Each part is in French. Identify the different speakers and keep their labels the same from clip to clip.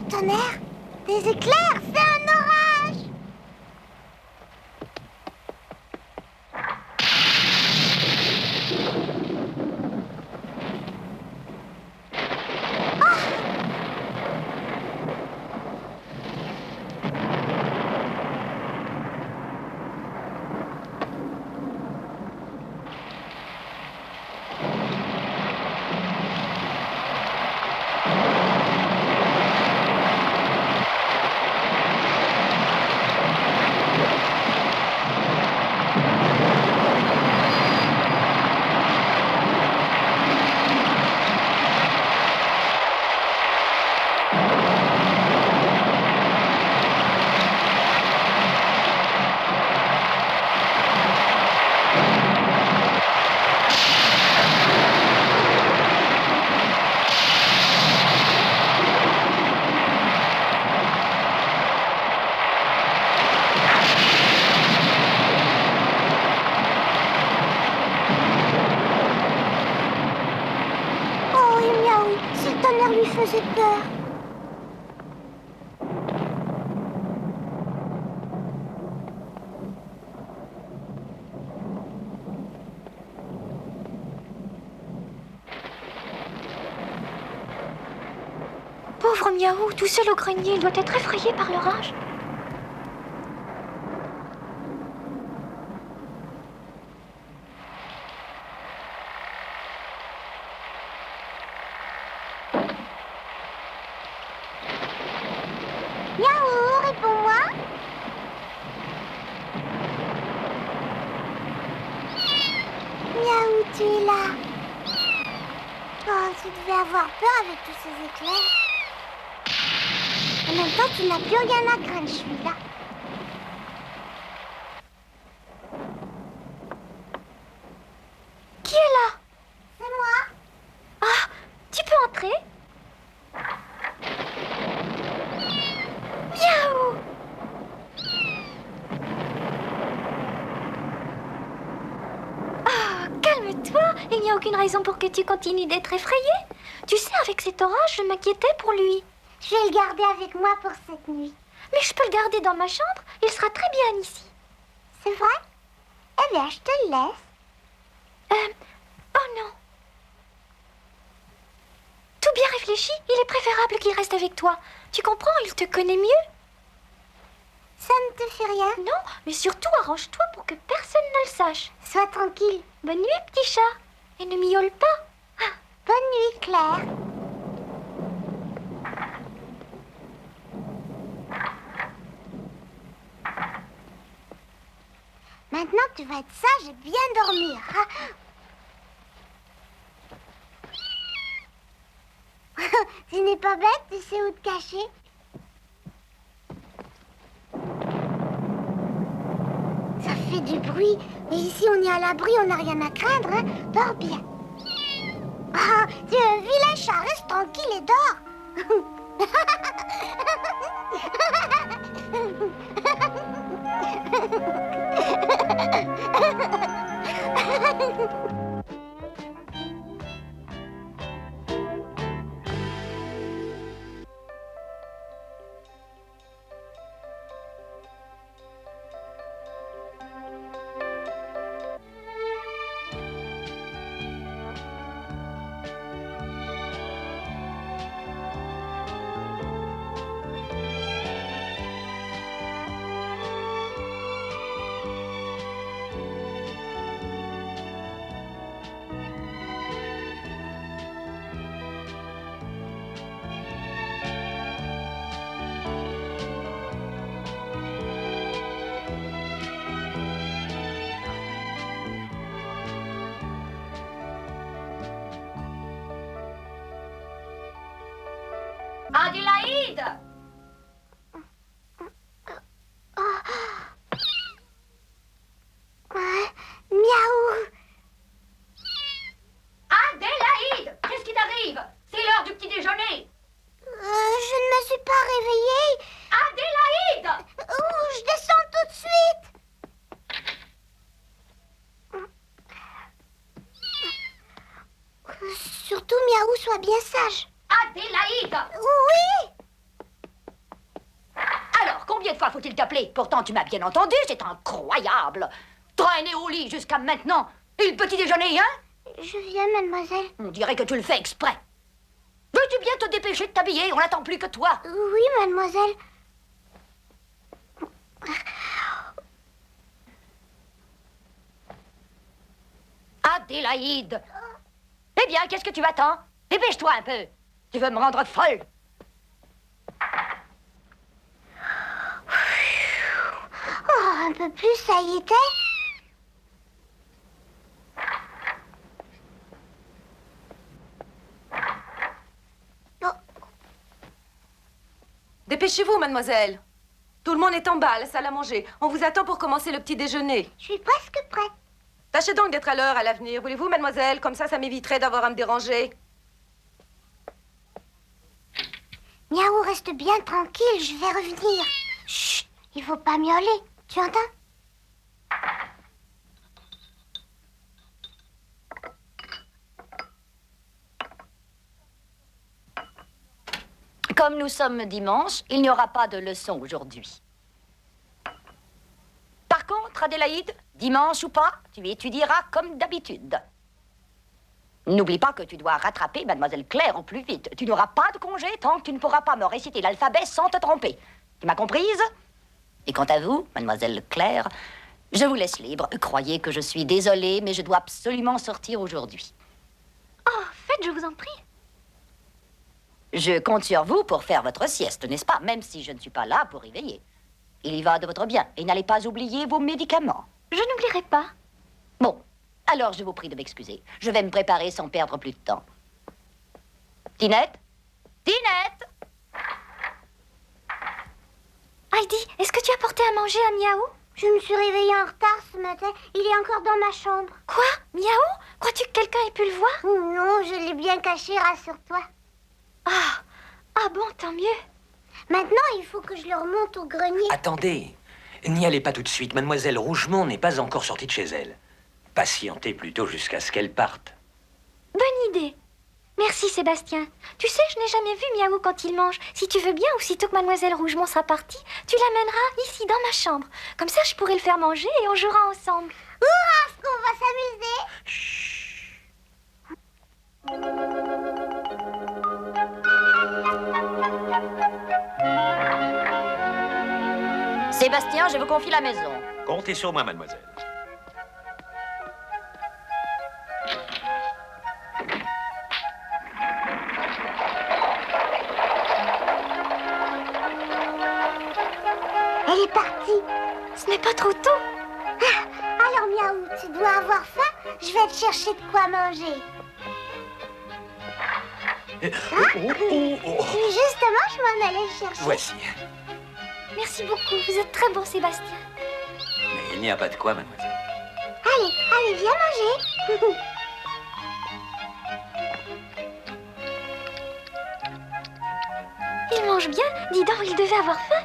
Speaker 1: tonnerre, des éclairs, c'est un orage! Faisait peur.
Speaker 2: Pauvre Miaou, tout seul au grenier, il doit être effrayé par l'orage.
Speaker 1: Miaou, réponds-moi. Miaou, tu es là. Oh, tu devais avoir peur avec tous ces éclairs. En même temps, tu n'as plus rien à craindre, je suis là.
Speaker 2: Qui est là?
Speaker 1: C'est moi.
Speaker 2: Ah, tu peux entrer? Miaou! Ah, calme-toi, il n'y a aucune raison pour que tu continues d'être effrayé. Tu sais, avec cet orage, je m'inquiétais pour lui.
Speaker 1: Je vais le garder avec moi pour cette nuit.
Speaker 2: Mais je peux le garder dans ma chambre, il sera très bien ici.
Speaker 1: C'est vrai? Eh bien, je te le laisse.
Speaker 2: Oh non. Tout bien réfléchi, il est préférable qu'il reste avec toi. Tu comprends, il te connaît mieux.
Speaker 1: Ça ne te fait rien?
Speaker 2: Non, mais surtout arrange-toi pour que personne ne le sache.
Speaker 1: Sois tranquille.
Speaker 2: Bonne nuit, petit chat. Et ne miaule pas.
Speaker 1: Bonne nuit, Claire. Maintenant, tu vas être sage et bien dormir. Tu n'es pas bête, tu sais où te cacher. Ça fait du bruit, mais ici on est à l'abri, on n'a rien à craindre, hein. Dors bien. Ah, tu es un vilain chat, reste tranquille et dors.
Speaker 2: Adélaïde!
Speaker 1: Miaou.
Speaker 2: Adélaïde! Qu'est-ce qui t'arrive? C'est l'heure du petit déjeuner!
Speaker 1: Je ne me suis pas réveillée.
Speaker 2: Adélaïde!
Speaker 1: Je descends tout de suite. Surtout, Miaou, sois bien sage.
Speaker 2: Adélaïde!
Speaker 1: Oui.
Speaker 3: Combien de fois faut-il t'appeler? Pourtant, tu m'as bien entendu, c'est incroyable. Traîner au lit jusqu'à maintenant. Et le petit déjeuner, hein?
Speaker 1: Je viens, mademoiselle.
Speaker 3: On dirait que tu le fais exprès. Veux-tu bien te dépêcher de t'habiller? On n'attend plus que toi.
Speaker 1: Oui, mademoiselle.
Speaker 3: Adélaïde. Eh bien, qu'est-ce que tu attends? Dépêche-toi un peu. Tu veux me rendre folle?
Speaker 1: Oh, un peu plus, ça y était.
Speaker 4: Dépêchez-vous, mademoiselle. Tout le monde est en bas, à la salle à manger. On vous attend pour commencer le petit déjeuner.
Speaker 1: Je suis presque prête.
Speaker 4: Tâchez donc d'être à l'heure à l'avenir, voulez-vous, mademoiselle? Comme ça m'éviterait d'avoir à me déranger.
Speaker 1: Miaou, reste bien tranquille, je vais revenir. Chut, il faut pas miauler. Tu entends?
Speaker 3: Comme nous sommes dimanche, il n'y aura pas de leçon aujourd'hui. Par contre, Adélaïde, dimanche ou pas, tu étudieras comme d'habitude. N'oublie pas que tu dois rattraper Mademoiselle Claire au plus vite. Tu n'auras pas de congé tant que tu ne pourras pas me réciter l'alphabet sans te tromper. Tu m'as comprise? Et quant à vous, Mademoiselle Claire, je vous laisse libre. Croyez que je suis désolée, mais je dois absolument sortir aujourd'hui.
Speaker 2: Oh, faites, je vous en prie.
Speaker 3: Je compte sur vous pour faire votre sieste, n'est-ce pas? Même si je ne suis pas là pour y veiller. Il y va de votre bien. Et n'allez pas oublier vos médicaments.
Speaker 2: Je n'oublierai pas.
Speaker 3: Bon, alors je vous prie de m'excuser. Je vais me préparer sans perdre plus de temps. Tinette? Tinette?
Speaker 2: Heidi, est-ce que tu as porté à manger à Miaou?
Speaker 1: Je me suis réveillée en retard ce matin. Il est encore dans ma chambre.
Speaker 2: Quoi? Miaou? Crois-tu que quelqu'un ait pu le voir?
Speaker 1: Non, je l'ai bien caché, rassure-toi.
Speaker 2: Ah bon, tant mieux.
Speaker 1: Maintenant, il faut que je le remonte au grenier.
Speaker 5: Attendez, n'y allez pas tout de suite. Mademoiselle Rougemont n'est pas encore sortie de chez elle. Patientez plutôt jusqu'à ce qu'elle parte.
Speaker 2: Bonne idée. Merci, Sébastien. Tu sais, je n'ai jamais vu Miaou quand il mange. Si tu veux bien, aussitôt que Mademoiselle Rougemont sera partie, tu l'amèneras ici, dans ma chambre. Comme ça, je pourrai le faire manger et on jouera ensemble.
Speaker 1: Hurrah, est-ce qu'on va s'amuser?
Speaker 3: Sébastien, je vous confie la maison.
Speaker 5: Comptez sur moi, mademoiselle.
Speaker 1: Elle est partie.
Speaker 2: Ce n'est pas trop tôt.
Speaker 1: Alors, Miaou, tu dois avoir faim. Je vais te chercher de quoi manger. Justement, je m'en allais le chercher.
Speaker 5: Voici.
Speaker 2: Merci beaucoup. Vous êtes très bon, Sébastien.
Speaker 5: Mais il n'y a pas de quoi, mademoiselle.
Speaker 1: Allez, viens manger.
Speaker 2: Il mange bien. Dis donc, il devait avoir faim.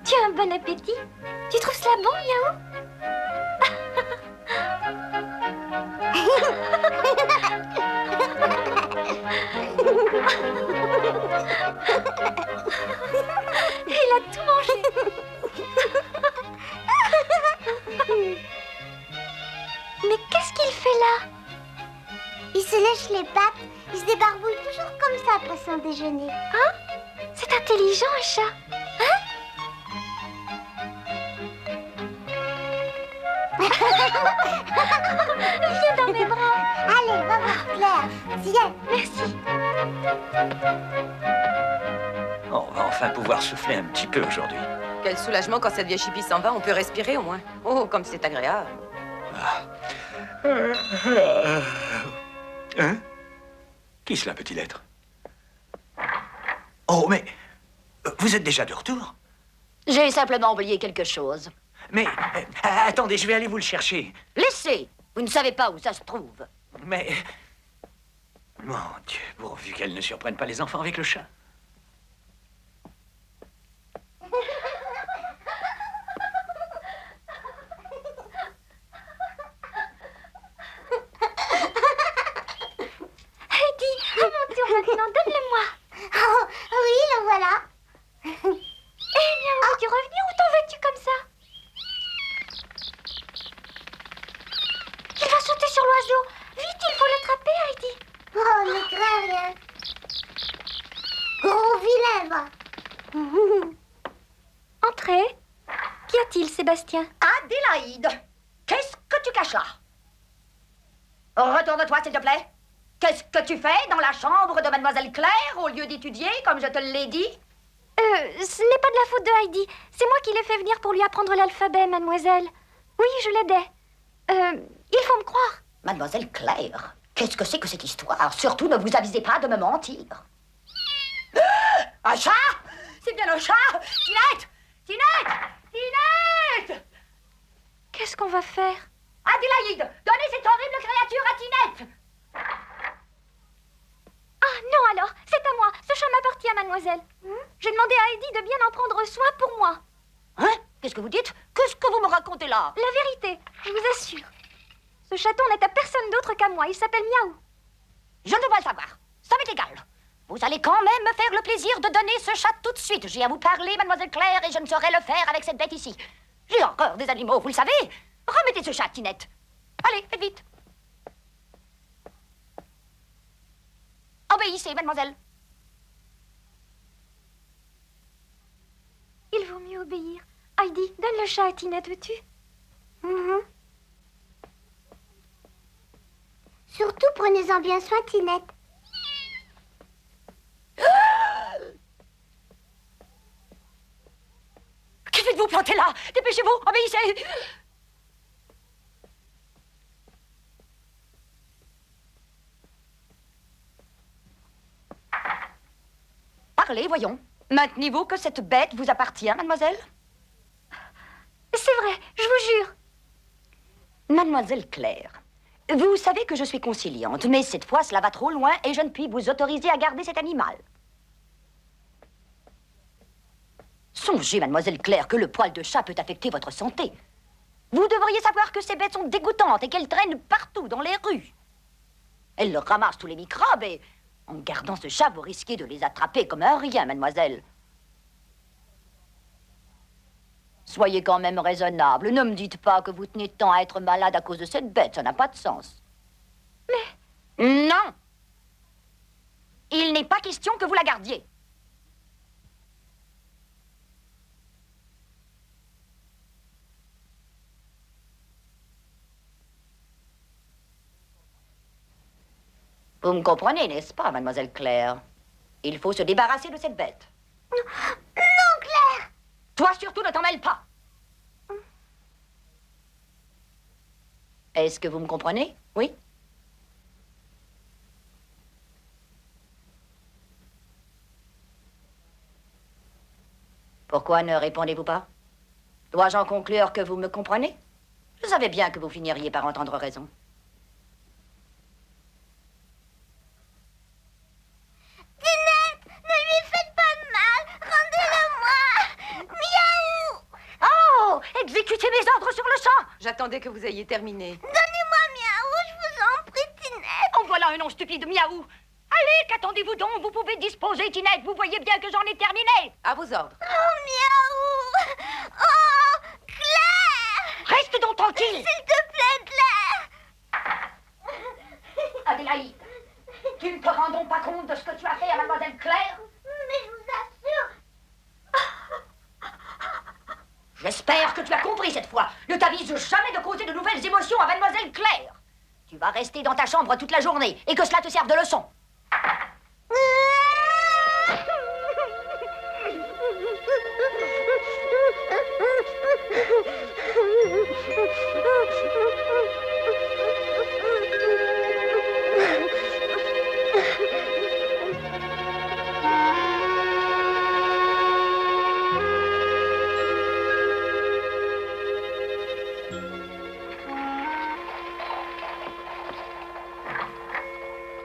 Speaker 2: Tu as un bon appétit. Tu trouves cela bon, Miaou? Il a tout mangé. Mais qu'est-ce qu'il fait là?
Speaker 1: Il se lèche les pattes. Il se débarbouille toujours comme ça après son déjeuner.
Speaker 2: C'est intelligent, un chat. Viens dans mes bras.
Speaker 1: Allez, va voir Claire. Viens.
Speaker 2: Merci.
Speaker 5: On va enfin pouvoir souffler un petit peu aujourd'hui.
Speaker 4: Quel soulagement quand cette vieille chipie s'en va, on peut respirer au moins. Oh, comme c'est agréable.
Speaker 5: Hein? Qui cela peut-il être? Oh, mais vous êtes déjà de retour?
Speaker 3: J'ai simplement oublié quelque chose.
Speaker 5: Mais attendez, je vais aller vous le chercher.
Speaker 3: Laissez! Vous ne savez pas où ça se trouve.
Speaker 5: Mais... Mon Dieu, pourvu qu'elle ne surprenne pas les enfants avec le chat.
Speaker 2: Heidi, à mon tour maintenant, donne-le-moi.
Speaker 1: Oh, oui, le voilà.
Speaker 2: Eh, Miaou. Entrez. Qu'y a-t-il, Sébastien?
Speaker 3: Adélaïde, qu'est-ce que tu caches là? Retourne-toi, s'il te plaît. Qu'est-ce que tu fais dans la chambre de Mademoiselle Claire au lieu d'étudier, comme je te l'ai dit?
Speaker 2: Ce n'est pas de la faute de Heidi. C'est moi qui l'ai fait venir pour lui apprendre l'alphabet, mademoiselle. Oui, je l'aidais. Il faut me croire.
Speaker 3: Mademoiselle Claire, qu'est-ce que c'est que cette histoire? Surtout, ne vous avisez pas de me mentir. Un chat? C'est bien le chat? Tinette! Tinette! Tinette!
Speaker 2: Qu'est-ce qu'on va faire?
Speaker 3: Adélaïde, donnez cette horrible créature à Tinette!
Speaker 2: Ah non alors, c'est à moi. Ce chat m'appartient, mademoiselle. J'ai demandé à Heidi de bien en prendre soin pour moi.
Speaker 3: Hein? Qu'est-ce que vous dites? Qu'est-ce que vous me racontez là?
Speaker 2: La vérité, je vous assure. Ce chaton n'est à personne d'autre qu'à moi. Il s'appelle Miaou.
Speaker 3: Je ne veux pas le savoir. Ça m'est égal. Vous allez quand même me faire le plaisir de donner ce chat tout de suite. J'ai à vous parler, mademoiselle Claire, et je ne saurais le faire avec cette bête ici. J'ai horreur des animaux, vous le savez. Remettez ce chat, Tinette. Allez, faites vite. Obéissez, mademoiselle.
Speaker 2: Il vaut mieux obéir. Heidi, donne le chat à Tinette, veux-tu?
Speaker 1: Surtout, prenez-en bien soin, Tinette.
Speaker 3: Que faites-vous planter là? Dépêchez-vous, obéissez. Parlez, voyons. Maintenez-vous que cette bête vous appartient, mademoiselle?
Speaker 2: C'est vrai, je vous jure.
Speaker 3: Mademoiselle Claire, vous savez que je suis conciliante, mais cette fois, cela va trop loin et je ne puis vous autoriser à garder cet animal. Songez, mademoiselle Claire, que le poil de chat peut affecter votre santé. Vous devriez savoir que ces bêtes sont dégoûtantes et qu'elles traînent partout dans les rues. Elles leur ramassent tous les microbes et, en gardant ce chat, vous risquez de les attraper comme un rien, mademoiselle. Soyez quand même raisonnable. Ne me dites pas que vous tenez tant à être malade à cause de cette bête. Ça n'a pas de sens. Mais... Non! Il n'est pas question que vous la gardiez. Vous me comprenez, n'est-ce pas, mademoiselle Claire? Il faut se débarrasser de cette bête.
Speaker 1: Non, Claire!
Speaker 3: Toi surtout, ne t'en mêle pas. Est-ce que vous me comprenez? Oui? Pourquoi ne répondez-vous pas? Dois-je en conclure que vous me comprenez? Je savais bien que vous finiriez par entendre raison.
Speaker 1: Tinette, ne lui faites pas de mal. Rendez-le-moi. Miaou!
Speaker 3: Oh! Exécutez mes ordres sur le champ!
Speaker 4: J'attendais que vous ayez terminé.
Speaker 1: Donnez-moi Miaou, je vous en prie, Tinette.
Speaker 3: En voilà un nom stupide, miaou! Allez, qu'attendez-vous donc? Vous pouvez disposer, Tinette. Vous voyez bien que j'en ai terminé.
Speaker 4: À vos ordres.
Speaker 1: Oh, Miaou! Oh, Claire!
Speaker 3: Reste donc tranquille.
Speaker 1: S'il te plaît, Claire!
Speaker 3: Adélaïde, tu ne te rends donc pas compte de ce que tu as fait à mademoiselle Claire?
Speaker 1: Mais je vous assure...
Speaker 3: J'espère que tu as compris cette fois. Ne t'avise jamais de causer de nouvelles émotions à mademoiselle Claire. Tu vas rester dans ta chambre toute la journée et que cela te serve de leçon.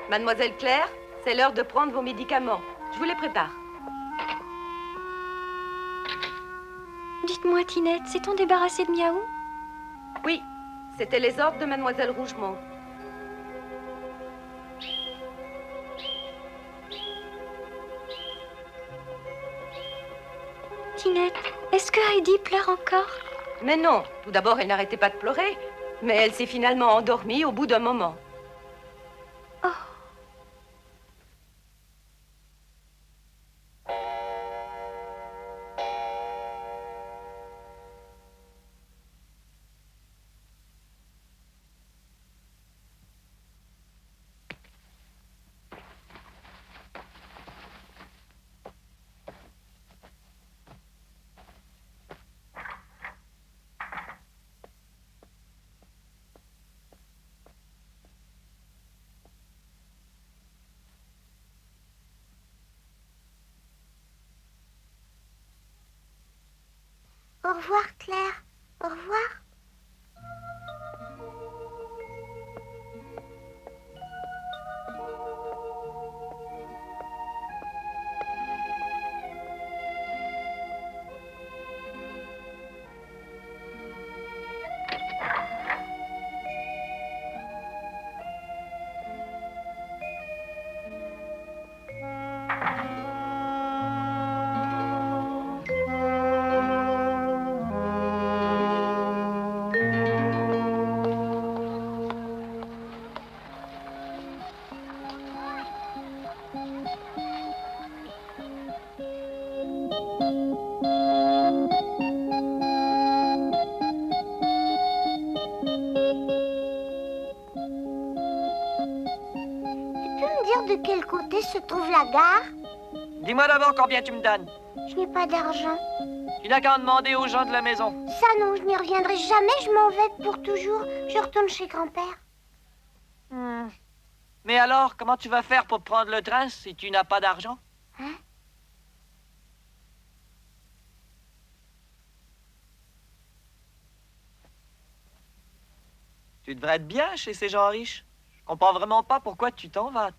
Speaker 4: Mademoiselle Claire, c'est l'heure de prendre vos médicaments. Je vous les prépare.
Speaker 2: Dites-moi, Tinette, s'est-on débarrassé de Miaou?
Speaker 4: Oui, c'était les ordres de Mademoiselle Rougemont.
Speaker 2: Tinette, est-ce que Heidi pleure encore?
Speaker 4: Mais non, tout d'abord, elle n'arrêtait pas de pleurer. Mais elle s'est finalement endormie au bout d'un moment.
Speaker 1: Au revoir, Claire. Au revoir. De quel côté se trouve la gare?
Speaker 6: Dis-moi d'abord combien tu me donnes.
Speaker 1: Je n'ai pas d'argent.
Speaker 6: Tu n'as qu'à en demander aux gens de la maison.
Speaker 1: Ça non, je n'y reviendrai jamais, je m'en vais pour toujours. Je retourne chez grand-père.
Speaker 6: Mais alors, comment tu vas faire pour prendre le train si tu n'as pas d'argent?
Speaker 1: Hein?
Speaker 6: Tu devrais être bien chez ces gens riches. Je comprends vraiment pas pourquoi tu t'en vas.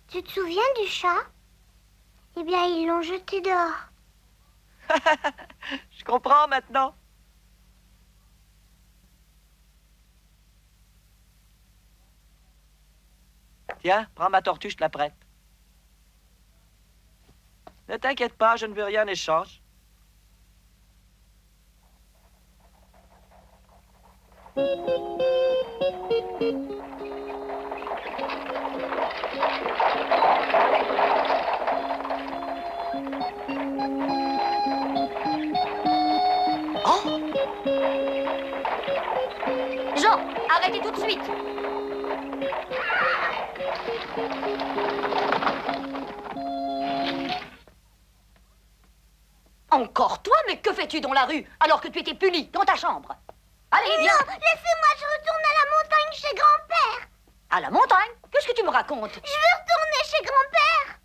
Speaker 1: Tu te souviens du chat? Eh bien, ils l'ont jeté dehors.
Speaker 6: Je comprends maintenant. Tiens, prends ma tortue, je te la prête. Ne t'inquiète pas, je ne veux rien en échange.
Speaker 3: Jean, arrêtez tout de suite. Encore toi, mais que fais-tu dans la rue alors que tu étais puni dans ta chambre? Allez, viens.
Speaker 1: Non, laissez-moi, je retourne à la montagne chez grand-père.
Speaker 3: À la montagne? Qu'est-ce que tu me racontes?
Speaker 1: Je veux retourner chez grand-père.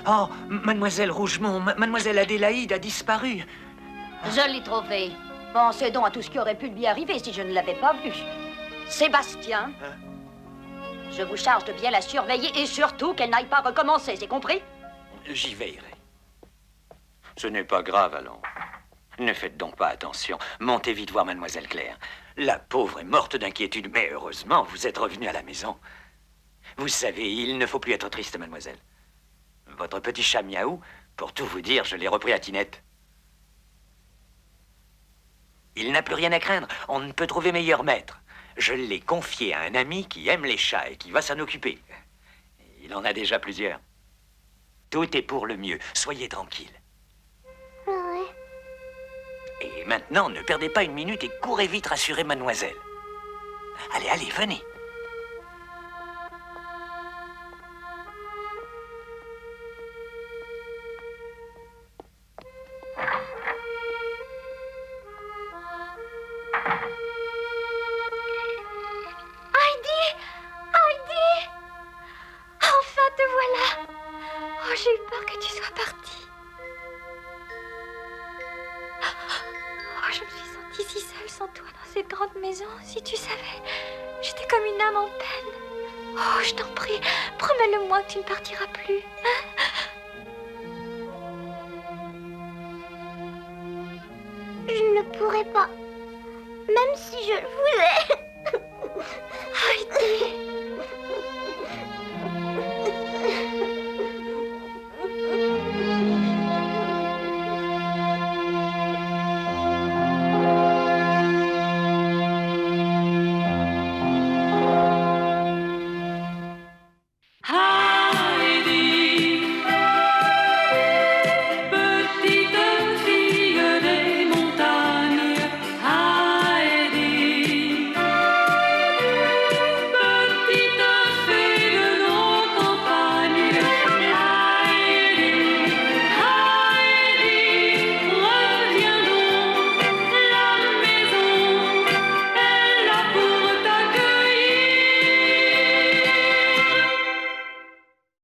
Speaker 5: Oh, mademoiselle Rougemont, mademoiselle Adélaïde a disparu.
Speaker 3: Je l'ai trouvé. Pensez donc à tout ce qui aurait pu lui arriver si je ne l'avais pas vu. Sébastien, je vous charge de bien la surveiller et surtout qu'elle n'aille pas recommencer, c'est compris?
Speaker 5: J'y veillerai. Ce n'est pas grave, allons. Ne faites donc pas attention. Montez vite voir mademoiselle Claire. La pauvre est morte d'inquiétude, mais heureusement, vous êtes revenue à la maison. Vous savez, il ne faut plus être triste, mademoiselle. Votre petit chat Miaou, pour tout vous dire, je l'ai repris à Tinette. Il n'a plus rien à craindre. On ne peut trouver meilleur maître. Je l'ai confié à un ami qui aime les chats et qui va s'en occuper. Il en a déjà plusieurs. Tout est pour le mieux. Soyez tranquille.
Speaker 1: Ouais.
Speaker 5: Et maintenant, ne perdez pas une minute et courez vite rassurer mademoiselle. Allez, allez, venez.
Speaker 2: J'ai eu peur que tu sois partie. Oh, je me suis sentie si seule sans toi dans cette grande maison. Si tu savais, j'étais comme une âme en peine. Oh, je t'en prie, promets-le-moi que tu ne partiras plus.
Speaker 1: Je ne pourrais pas. Même si je le voulais.